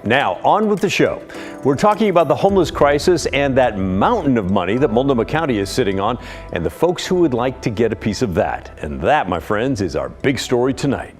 Now, on with the show. We're talking about the homeless crisis and that mountain of money that Multnomah County is sitting on, and the folks who would like to get a piece of that. And that, my friends, is our big story tonight.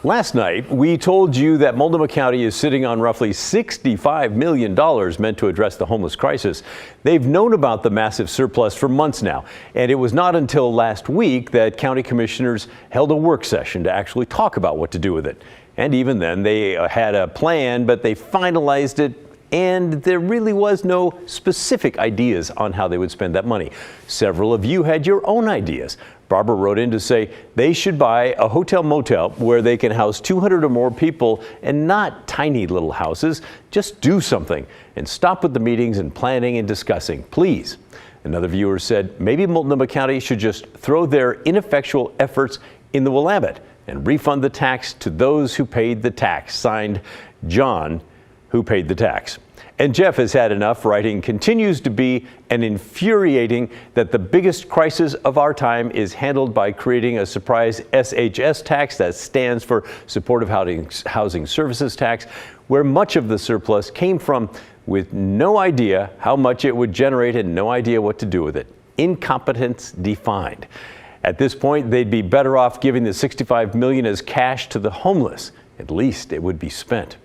Last night, we told you that Multnomah County is sitting on roughly $65 million meant to address the homeless crisis. They've known about the massive surplus for months now, and it was not until last week that county commissioners held a work session to actually talk about what to do with it. And even then, they had a plan, but they finalized it, and there really was no specific ideas on how they would spend that money. Several of you had your own ideas. Barbara wrote in to say they should buy a hotel motel where they can house 200 or more people and not tiny little houses. Just do something and stop with the meetings and planning and discussing, please. Another viewer said maybe Multnomah County should just throw their ineffectual efforts in the Willamette and refund the tax to those who paid the tax. Signed, John, who paid the tax. And Jeff has had enough, writing, continues to be an infuriating that the biggest crisis of our time is handled by creating a surprise SHS tax, that stands for Supportive Housing Services Tax, where much of the surplus came from, with no idea how much it would generate and no idea what to do with it. Incompetence defined. At this point, they'd be better off giving the $65 million as cash to the homeless. At least it would be spent.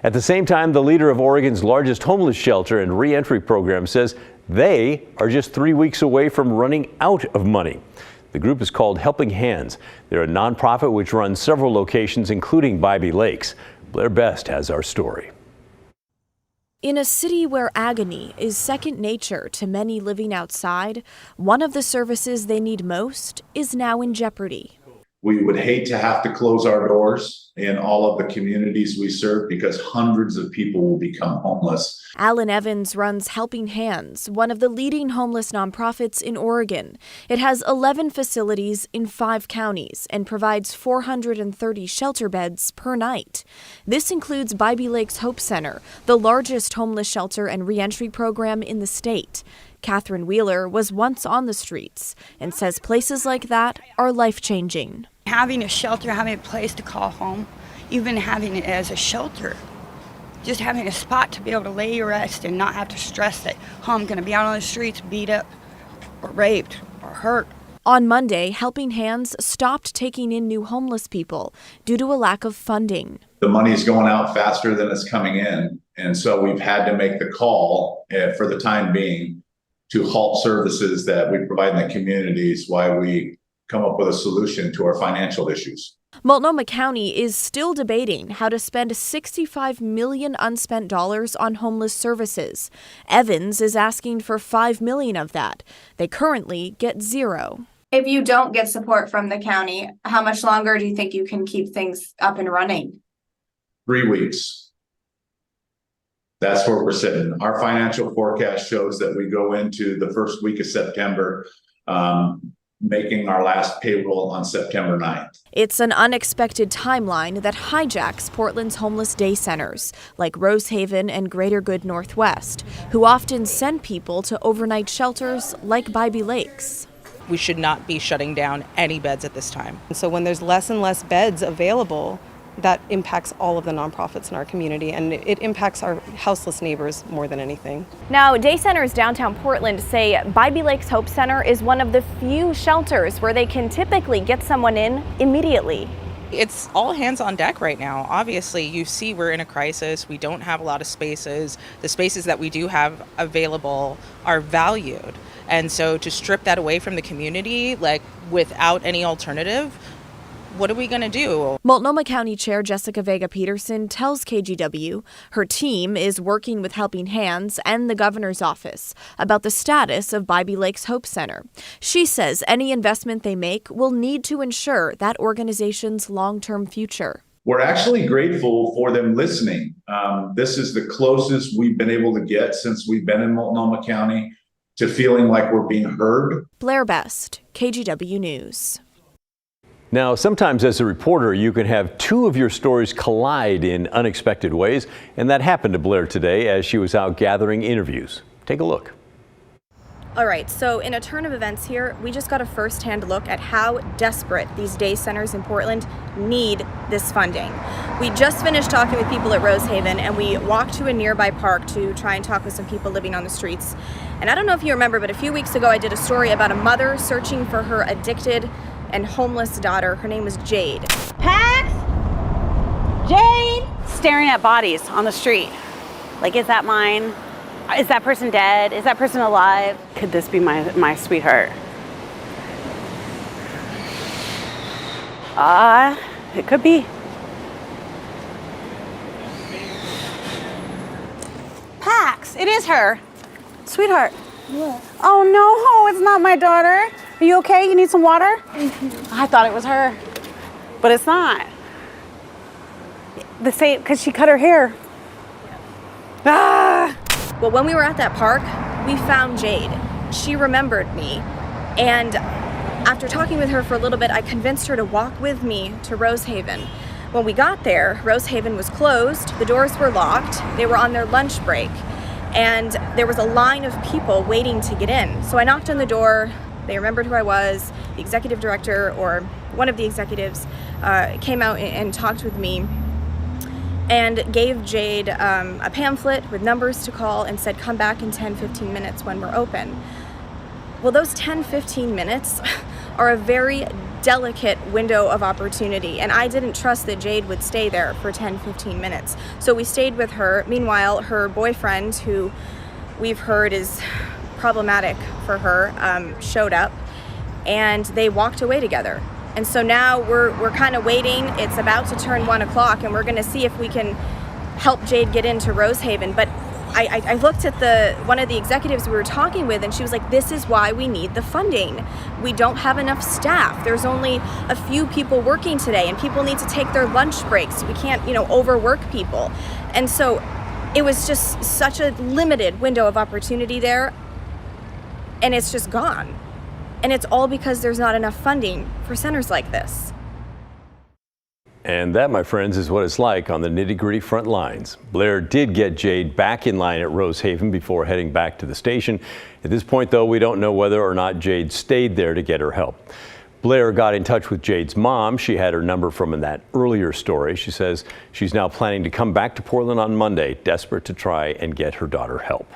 At the same time, the leader of Oregon's largest homeless shelter and reentry program says they are just 3 weeks away from running out of money. The group is called Helping Hands. They're a nonprofit which runs several locations, including Bybee Lakes. Blair Best has our story. In a city where agony is second nature to many living outside, one of the services they need most is now in jeopardy. We would hate to have to close our doors in all of the communities we serve because hundreds of people will become homeless. Alan Evans runs Helping Hands, one of the leading homeless nonprofits in Oregon. It has 11 facilities in 5 counties and provides 430 shelter beds per night. This includes Bybee Lakes Hope Center, the largest homeless shelter and reentry program in the state. Catherine Wheeler was once on the streets and says places like that are life-changing. Having a shelter, having a place to call home, even having it as a shelter, just having a spot to be able to lay your rest and not have to stress that, I'm going to be out on the streets beat up or raped or hurt. On Monday, Helping Hands stopped taking in new homeless people due to a lack of funding. The money's going out faster than it's coming in, and so we've had to make the call for the time being to halt services that we provide in the communities while we come up with a solution to our financial issues. Multnomah County is still debating how to spend $65 million unspent dollars on homeless services. Evans is asking for $5 million of that. They currently get zero. If you don't get support from the county, how much longer do you think you can keep things up and running? 3 weeks. That's where we're sitting. Our financial forecast shows that we go into the first week of September, making our last payroll on September 9th. It's an unexpected timeline that hijacks Portland's homeless day centers, like Rosehaven and Greater Good Northwest, who often send people to overnight shelters like Bybee Lakes. We should not be shutting down any beds at this time. So when there's less and less beds available, that impacts all of the nonprofits in our community, and it impacts our houseless neighbors more than anything. Now, day centers downtown Portland say Bybee Lakes Hope Center is one of the few shelters where they can typically get someone in immediately. It's all hands on deck right now. Obviously, you see we're in a crisis. We don't have a lot of spaces. The spaces that we do have available are valued. And so to strip that away from the community, like without any alternative, what are we going to do? Multnomah County Chair Jessica Vega Peterson tells KGW her team is working with Helping Hands and the governor's office about the status of Bybee Lakes Hope Center. She says any investment they make will need to ensure that organization's long-term future. We're actually grateful for them listening. This is the closest we've been able to get since we've been in Multnomah County to feeling like we're being heard. Blair Best, KGW News. Now, sometimes as a reporter, you can have two of your stories collide in unexpected ways, and that happened to Blair today as she was out gathering interviews. Take a look. All right, so in a turn of events here, we just got a first-hand look at how desperate these day centers in Portland need this funding. We just finished talking with people at Rosehaven, and we walked to a nearby park to try and talk with some people living on the streets. And I don't know if you remember, but a few weeks ago I did a story about a mother searching for her addicted and homeless daughter. Her name was Jade. Pax? Jade? Staring at bodies on the street. Like, is that mine? Is that person dead? Is that person alive? Could this be my sweetheart? It could be. Pax, it is her. Sweetheart. What? Oh no, it's not my daughter. Are you okay? You need some water? I thought it was her, but it's not. The same, because she cut her hair. Ah! Well, when we were at that park, we found Jade. She remembered me, and after talking with her for a little bit, I convinced her to walk with me to Rosehaven. When we got there, Rosehaven was closed, the doors were locked, they were on their lunch break, and there was a line of people waiting to get in. So I knocked on the door, they remembered who I was, the executive director, or one of the executives, came out and talked with me, and gave Jade a pamphlet with numbers to call and said, come back in 10-15 minutes when we're open. Well, those 10-15 minutes are a very delicate window of opportunity, and I didn't trust that Jade would stay there for 10-15 minutes. So we stayed with her. Meanwhile, her boyfriend, who we've heard is problematic for her, showed up, and they walked away together. And so now we're kind of waiting. It's about to turn 1 o'clock, and we're going to see if we can help Jade get into Rosehaven. But I looked at one of the executives we were talking with, and she was like, this is why we need the funding. We don't have enough staff. There's only a few people working today, and people need to take their lunch breaks. We can't, overwork people. And so it was just such a limited window of opportunity there, and it's just gone. And it's all because there's not enough funding for centers like this. And that, my friends, is what it's like on the nitty-gritty front lines. Blair did get Jade back in line at Rosehaven before heading back to the station. At this point, though, we don't know whether or not Jade stayed there to get her help. Blair got in touch with Jade's mom. She had her number from that earlier story. She says she's now planning to come back to Portland on Monday, desperate to try and get her daughter help.